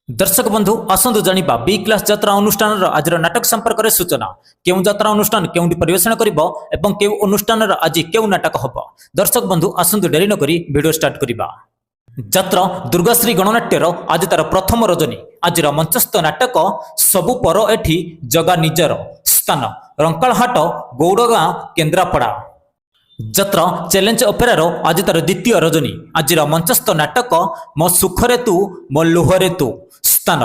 दर्शक बंधु आसतु जानिबा B class यात्रा अनुष्ठान आज नाटक संपर्क में सूचना केउ यात्रा अनुष्ठान केउंटी परिवेषण करिबो एवं केउ अनुष्ठान आज केउ नाटक हबो। दर्शक बंधु आसतु डेरी न करी वीडियो स्टार्ट करिबा। यात्रा दुर्गाश्री गणनाट्यर आज तार प्रथम रजनी आज मंचस्थ नाटक सबु पर एठी जगा निजर स्थान रंकालहाट गौड़गाँ केन्द्रापड़ा। यात्रा चैलेंज अपेरार आज तार द्वितीय रजनी आज मंचस्थ नाटक मो सुखरे तू मो लुहरे तू स्थान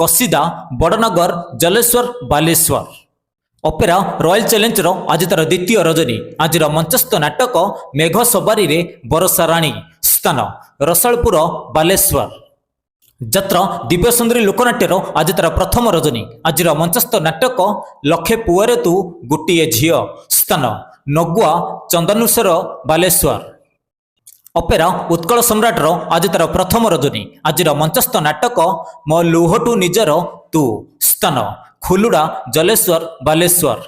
कसिदा Badnagar Jaleswar Baleswar. Opera royal challenge आज तार द्वितीय रजनी आज मंचस्थ नाटक मेघ सवारी रे बरसा राणी स्थान रसालपुर बालेश्वर। यात्रा दिव्य सुंदरी लोकनाट्यर आज तार प्रथम रजनी आज मंचस्थ नाटक लखे पुअरे तू गोटे झील स्थान नगुआ चंदनेश्वर बालेश्वर। अपेरा उत्कल सम्राटर आज तार प्रथम रजनी आज मंचस्थ नाटक मो लुहटू निजर तू स्थान खुलुड़ा जलेश्वर बालेश्वर।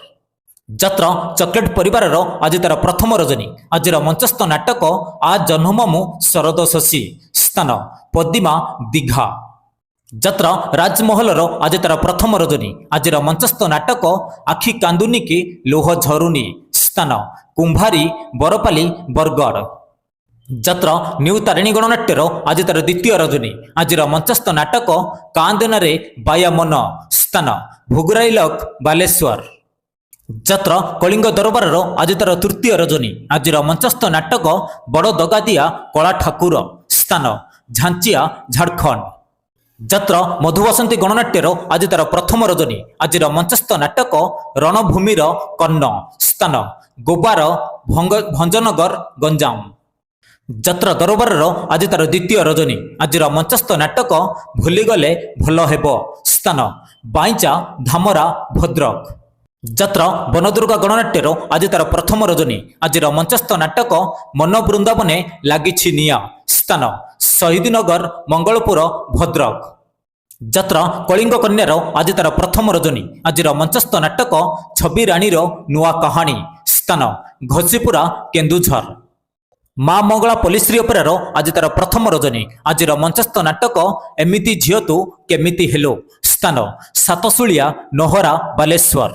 यात्रा चॉकलेट परिवार आज तार प्रथम रजनी आज मंचस्थ नाटक आ जन्ममु शरद शशी स्थान पदिमा दीघा। यात्रा राजमहल आज तार प्रथम रजनी आज मंचस्थ नाटक आखि कांदुनी की लोह झरुनी स्थान कुंभारी बरपाली बरगढ़। यात्रा न्यू तारिणी गणनाट्यर आज तार द्वितीय रजनी आज मंचस्थ नाटक कांदेना रे बाया मन स्थान भोगराइलक बालेश्वर। यात्रा कलिंग दरबार आज तार तृतीय रजनी आज मंचस्थ नाटक बड़ दगादिया कला ठाकुर स्थान झांचिया झारखंड। यात्रा मधुबसंती गणनाट्यर आज तार प्रथम रजनी आज मंचस्थ नाटक रणभूमिर कर्ण स्थान गोबार भंजनगर गंजाम। यात्रा दरबार आज तार द्वितीय रजनी आज मंचस्थ नाटक भूलीगले भल हेब स्थान बाईचा धामरा भद्रक। यात्रा बनदुर्गा गणनाट्यर आज तार प्रथम रजनी आज मंचस्थ नाटक मन वृंदावने लागिछि निया स्थान शहीदनगर मंगलपुर भद्रक। यात्रा कलिंग कन्यार आज तार प्रथम रजनी आज मंचस्थ नाटक छवि रानीर नुआ कहानी स्थान घसीपुरा केन्दुझर। माँ मंगला पलिश्री अपेरार आज तार प्रथम रजनी आज मंचस्थ नाटक एमिति झियो तू केमिति हेलो स्थान सातशुलिया नोहरा बालेश्वर।